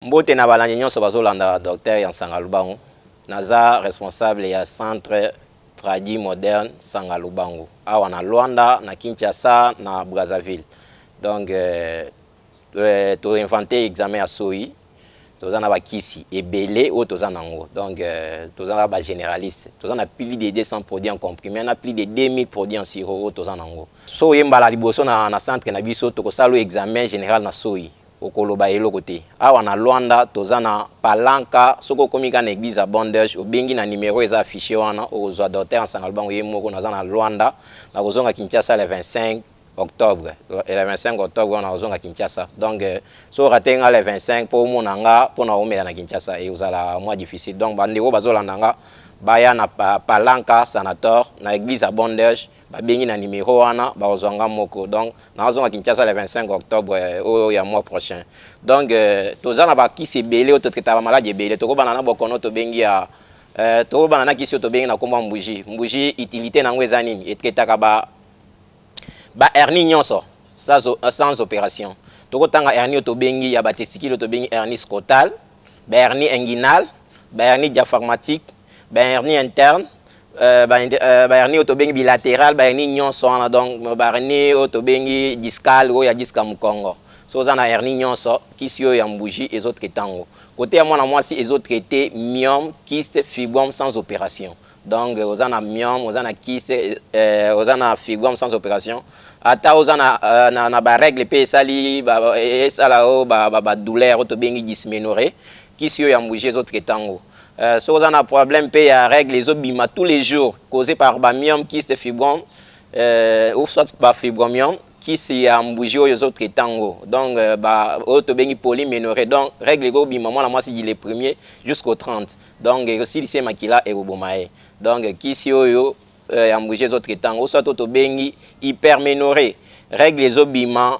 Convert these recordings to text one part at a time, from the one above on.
Mbote na balandi nyonso bazolanda docteur Yansanga Lubango. Naza responsable ya centre tradi moderne Sanga Lubango. Awa na Luanda, na Kinshasa, na Brazzaville. Donc to inventé examen à SOI. Tozana ba kisi ebele ou tozana ngo. Donc tozana ba généraliste. Tozana plus de 200 produits en comprimé, na plus de 2000 produits en sirop tozana ngo. So yembala liboso na centre na biso to kosalo examen général na SOI. Okoloba eloko te. Awa na Luanda tozana palanka soko komika na église à bondage obengi na numéro eza affiché wana ozwa docteur Yansanga Lubango yemoko nazana Luanda na kozonga Kinshasa le 25 octobre. Le 25 octobre on a ozonga Kinshasa. Donc so ratenga le 25 pour monanga pour na omela na Kinshasa et ozala mois difficile. Donc bandeko bazolandanga baya na palanka sanator na église à bondage babengi na numéro wana bazonga moko. Donc na ozonga Kinshasa le 25 octobre au ya mois prochain. Donc tozana ba kisi belé o toketa ba malade belé toko banana bokono to bengi ya to banana kisi to bengi na komba mbuji utilité nango eza nini etketaka ba hernie nyonso sans opération. Toko tanga hernie to bengi ya ba testicule to bengi hernie scrotale, ba hernie inguinale, ba hernie diaphragmatique, ba hernie interne, ba hernie to bengi bilatéral, ba hernie nyonso wana donc ba hernie to bengi discale o ya disca mukongo. So za na hernie nyonso kisi yo ya mbuji ezotre tango. Côté ya mwana mwasi ezotraité myome, kyste, fibrome sans opération. Donc aux ana myome, aux ana kyste, aux ana fibrome sans opération. Ata aux ana na ba règle pe sali ba esala o ba douleur to bengi dysménorrhée kisi yo ya mbuji ezotre tango. So aux ana problème pe ya règle les obima tous les jours causé par ba myome, kyste, fibrome ou soit ba fibromiome qui c'est un bougie aux autres tango. Donc bah auto bengi polyménorrhée. Donc règle go bi maman la moi si le premier jusqu'au 30. Donc aussi lycée makila et robomae. Donc qui si yo un bougie aux autres tango soit auto bengi hyperménorrhée. Règle les obima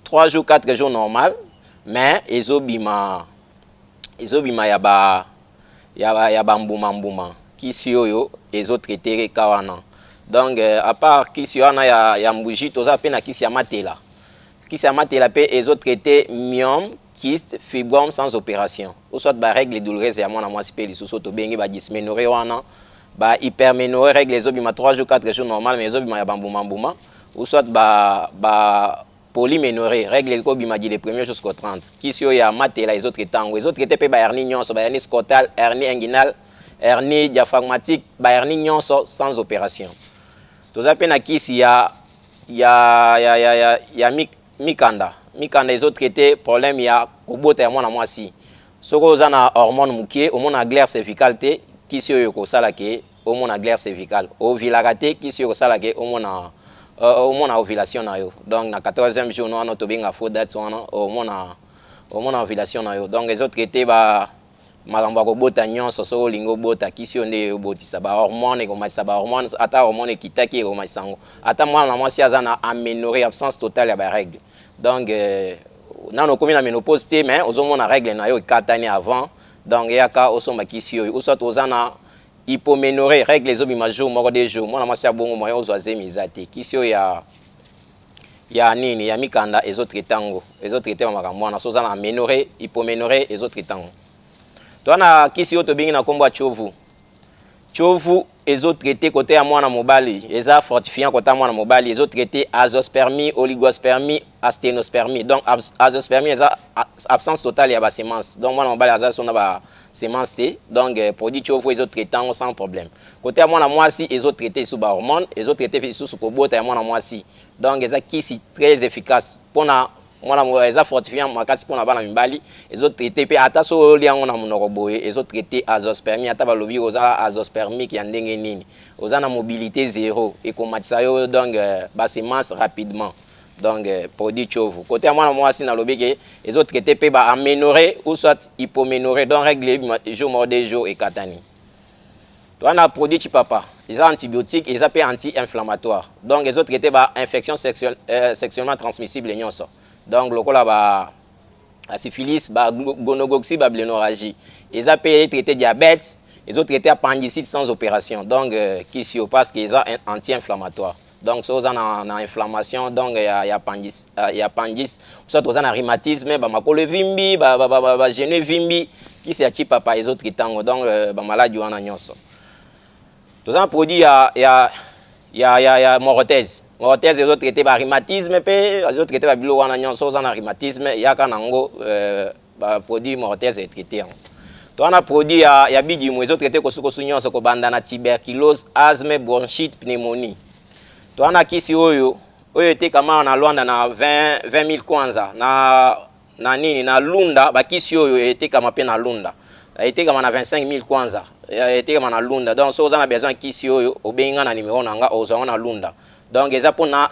3 jours 4 jours normal mais les obima ya ba mbuma qui si yo les autres traités kawana. Donc à part kisi wana ya mbuji toza pe na kisi ya matela. Kisi ya matela pe ezo traité myome, kyste, fibrome sans opération. Ou soit ba règle douloureuse ya mwana mwasi pe lisusu to bengi ba dysménorrhée wana, ba hyperménorrhée règle ezo bima 3 jours 4 jours normal mais ezo bima ya mbuma. Ou soit ba polyménorrhée règle ezo bima di le premier jusqu'au 30. Kisi ya matela ezo traité tango, ezo traité pe ba hernie nyonso, ba hernie scrotale, hernie inguinale, hernie diaphragmatique, ba hernie nyonso sans opération. Tous appels na kisi mikanda. Mikanda les autres traités problème ya kobota ya mwana mwasi. Soko na hormone mukie, au mona glaire cervicale te kisi yo ko sala ke au mona glaire cervicale. Ovulagate kisi yo sala ke au mona ovulation na yo. Donc na 14e jour no ano to benga faux date wana au mona ovulation na yo. Donc les autres traités ba malamba ko bota nyonso so lingo bota kisi onde botisa ba hormone ko matisa ba hormone ata hormone kitaki ko matisango ata mwana mwasi azana aménorrhée absence totale ya ba règle. Donc nano komi na ménopause te mais ozomona règle na yo katani avant donc yaka osomba kisi yo soit ozana hypoménorrhée règle ezobima jour moko de jour mwana mwasi abongo moyo ozwa zemizate kisi yo ya nini ya mikanda ezotratango ezotraté makambo mwana so ozana aménorrhée hypoménorrhée ezotratango. Toana kisi yo to bengi na kombo chovu. Chovu ezo traité côté ya mwana mobali, eza fortifiant côté ya mwana mobali, ezo traité azoospermie, oligospermie, asténospermie. Donc azoospermie eza absence totale ya ba semence. Donc mwana mobali aza sona ba semence te. Donc produit chovu ezo traité sans problème. Côté ya mwana mwasi ezo traité sous ba hormone, ezo traité sous kobota ya mwana mwasi. Donc eza kisi très efficace pona mwana mo eza fortifiant makasi pona bana mibali ezo traité pe ata so liango na monoko boye ezo traité azoospermie ata balobi oza azoospermie ki ndenge nini oza na mobilité zéro et komatisa yo donc ba semence rapidement. Donc produit chovu côté mwana mwasi na lobi ke ezo traité pe ba aménorrhée ou soit hypoménorrhée donc règle jour mort des jours et katani. Toana produit chipapa ils ont antibiotiques et ils appellent anti-inflammatoire. Donc ils ont traité ba infection sexuellement transmissible nyonso. Donc le la syphilis, gonogoxie, blénorragie. Ils ont traité diabète, ils ont traité appendicite sans opération. Donc qui parce qu'ils ont anti-inflammatoire. donc so na inflammation donc ya appendice soit toza na rhumatisme ba makolo vimbi ba genou vimbi qui c'est chi papa les autres tango donc ba maladie wana nyonso toza na produit ya morotèse les autres traité ba rhumatisme pe les autres traité ba bilo wana nyonso za na rhumatisme ya kana ngo ba produit morotèse est traité to ana produit ya bidimo les autres traité ko suko nyonso ko banda na tuberculose asthme bronchite pneumonie to ana kisi oyo ete kama na Luanda na 20,000 kwanza na nini na Lunda bakisi oyo ete kama pe na Lunda ete kama na 25,000 kwanza ete kama na Lunda donc so za besoin kisi oyo obenga na numéro nanga ozwa na Lunda donc eza pona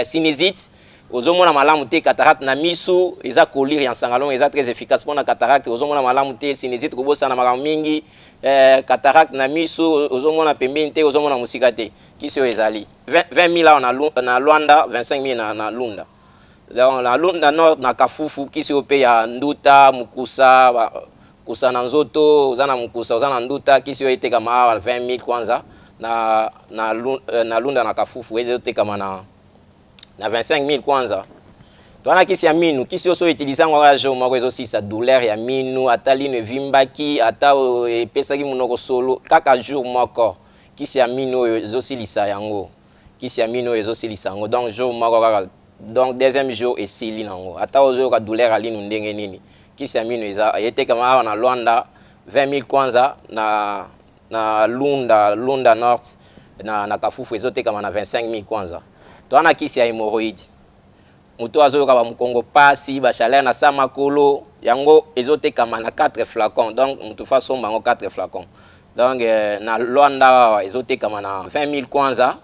sinusite ozomona malamu te cataracte na misu eza colire ya sangalon eza très efficace pona cataracte ozomona malamu te sinusite kobosa na makambo mingi cataracte na misu ozomona pembeni te ozomona musika te kisi oyo ezali 20,000 na Luanda 25,000 na Lunda donc la Lunda nord na Kafufu kisi oyo pe ya nduta mukusa kusa na nzoto ozana mukusa ozana nduta kisi oyo ete kama 20,000 kwanza na Lunda na Kafufu ete kama na 25,000 kwanza toana kisi ya minu kisi oso utiliser ngwa jo moko ezo sa douleur ya minu atali ne vimbaki ata epesaki munoko solo kaka jour moko kisi ya minu ezo silisa yango kisi ya minu ezo silisa yango donc jour moko kaka donc deuxième jour esili nango ata ozo ka douleur alinu ndenge nini kisi ya minu eza ete kama na Luanda 20,000 kwanza na Lunda Nord na Kafufu ezo te kama na 25,000 kwanza toana kisi ya hémorroïde muto azoyoka ba mukongo pasi ba chaleur na sa makolo yango ezote kama na 4 flacons donc mutu fa somba ngo 4 flacons donc na Luanda ezote kama na 20,000 kwanza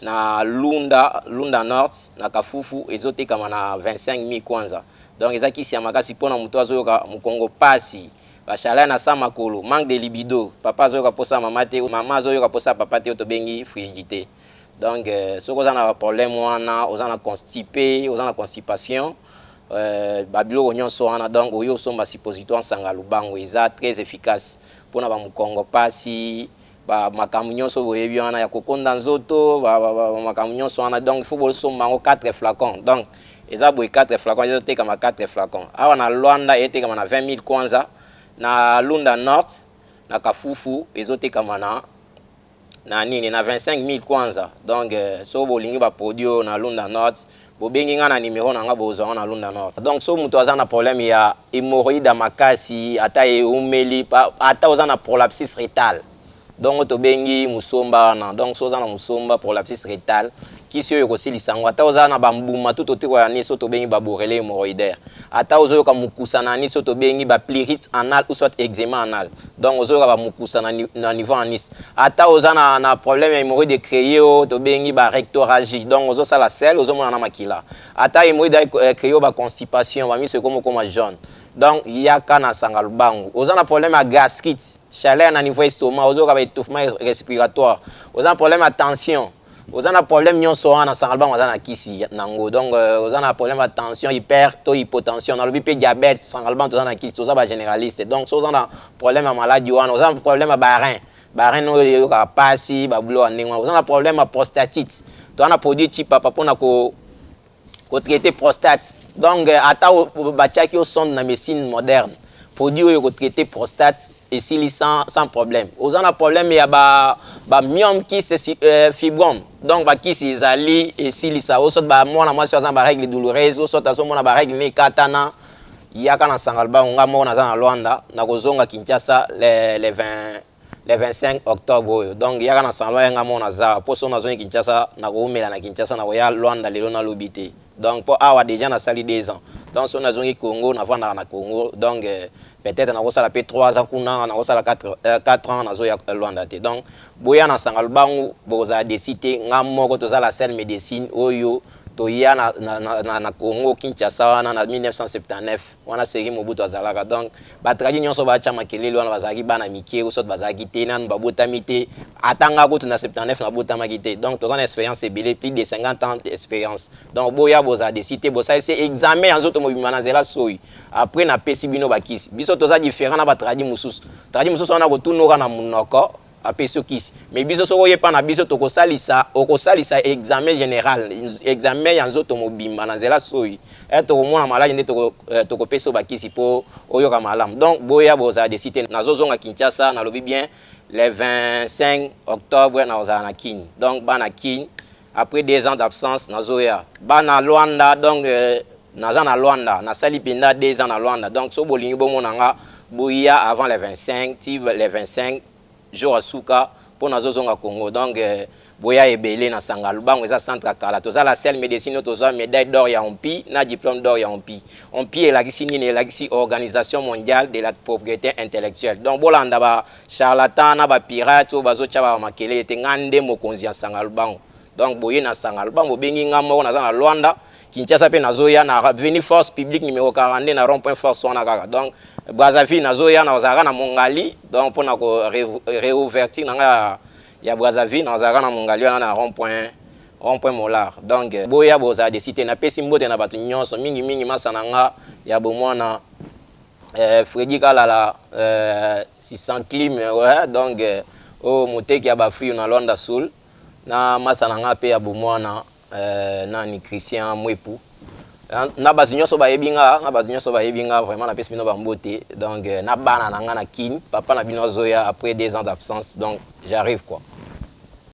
na Lunda Nord na Kafufu ezote kama na 25,000 kwanza donc eza kisi ya makasi pona muto azoyoka mukongo pasi ba chaleur na sa makolo manque de libido papa azoyoka posa mama te mama azoyoka posa papa te to bengi frigidité. Donc, si vous avez un problème, vous avez constipé, vous avez constipation, babilo onyon soana donc oyo somba suppositoire sangalubango eza très efficace pona ba mukongo pasi ba makamunyo so boyebi wana ya kokonda nzoto ba makamunyo soana donc il faut bo somba ngo 4 flacons donc eza boy 4 flacons eza te kama 4 flacons awa na Luanda ete kama na 20,000 kwanza na Lunda Nord na Kafufu ezote kama na nini na 25,000 kwanza donc so bolingi ba produit na Lunda Nord bobengi nga na numéro na nga bozwa na Lunda Nord donc so muto aza na problème ya hémorroïde makasi ata eumeli ata oza na prolapsus rétal donc to bengi musomba na donc so oza na musomba prolapsus rétal kisi oyo kosilisa ngo ata oza na bambuma tout otiko ya niso to bengi ba borrelé hémorroïdaire ata ozoyoka mukusa na niso to bengi ba pleurit anal ou soit eczéma anal donc ozoyoka ba mukusa na niveau anis ata oza na problème hémorroïde créé to bengi ba rectorragie donc ozo sala sel ozomona na makila ata hémorroïde créé ba constipation ba miso comme jaune donc yaka na sangalubango oza na problème à gastrite chaleur na niveau estomac ozoyoka ba étouffement respiratoire oza na problème à tension oza na problème nyonso wana sangalubango oza na kisi nango donc oza na problème à tension hypotension na lobi pe diabète sangalubango toza na kisi toza ba généraliste donc so oza na problème à maladie wana oza na problème à barin no yoka pasi babulo ndenge wana oza na problème à prostatite toza na produit type papa pona ko traiter prostate donc ata batiaki o sonde na médecine moderne produit oyo ko traiter prostate et sans problème. Aux en a problème il y a ba myome qui c'est fibrome. Donc ba qui c'est zali et silisa au sort ba moi na moi sur ba règle douloureuse au sort aso moi na ba règle ni katana ya kana sangalba nga mo na za Luanda na kozonga Kinshasa le 25 octobre. Donc ya kana sangalba nga mo na za poso na zonga Kinshasa na ko umela na Kinshasa na ko ya Luanda lelo na lobité. Donc pour avoir déjà na sali 2 ans. Donc so na zongi Congo na vanda na Congo donc peut-être na kosala pe 3 ans kuna na kosala 4 ans na zo ya Luanda te. Donc boya na sangalubango boza décider nga moko to za la seule médecine oyo to ya na Congo Kinshasa wana na 1979 wana seri Mobutu azalaka donc ba tradi nyonso ba chama kelelo wana bazaki bana mike ou sot bazaki te nan ba botamite atanga ko na 79 na botamaki te donc to za na expérience ebele plus de 50 ans d'expérience donc boya boza décider bosa c'est examen en autres mobima na zela soyi après na pesi bino bakisi biso to za différent na ba tradi mususu wana ko tunoka na munoko apesi kisi mais biso soko yepa na biso tokosalisa examen général examen ya nzoto mobimba na nzela soyi tokomona maladi nde tokopesa bakisi po oyoka malamu donc boya bozala de cité nazozonga Kinshasa nalobi bien le 25 octobre nazala na Kini donc bana Kini après 2 ans d'absence nazoya bana Luanda donc naza na Luanda nasali penda 2 ans na Luanda donc so bolingi bomonanga boya avant les 25 les 25 jours à Souka pour nazozonga Congo donc boya ebele na Sangalubango eza centre kala toza la seule médecine toza médaille d'or ya OMPI na diplôme d'or ya OMPI OMPI elakisi nini elakisi organisation mondiale de la propriété intellectuelle donc bolanda ba charlatan na ba pirate bazo tcha ba makele ete ngande mokonzi ya Sangalubango donc boye na Sangalubango bengi ngamo naza na Luanda Kinshasa pe nazoya na Avenue Force Publique numéro 42 na rond-point Force wana kaka donc Brazzaville nazoya na ozaka na Mongali donc pour na ko réouverture nanga ya Brazzaville na ozaka na Mongali wana na rond-point Molar donc boya boza de cité na pesi mbote na batu nyonso mingi masananga ya bomwana Freddy Kalala 600 clim ouais donc o moteki ya bafri na Londa Soul na masananga pe ya bomwana nani Christian Mwepu na batu nyonso ba yebinga vraiment na pesi bino ba mbote donc na bana nanga na Kini papa na bino zoya après 2 ans d'absence donc j'arrive quoi.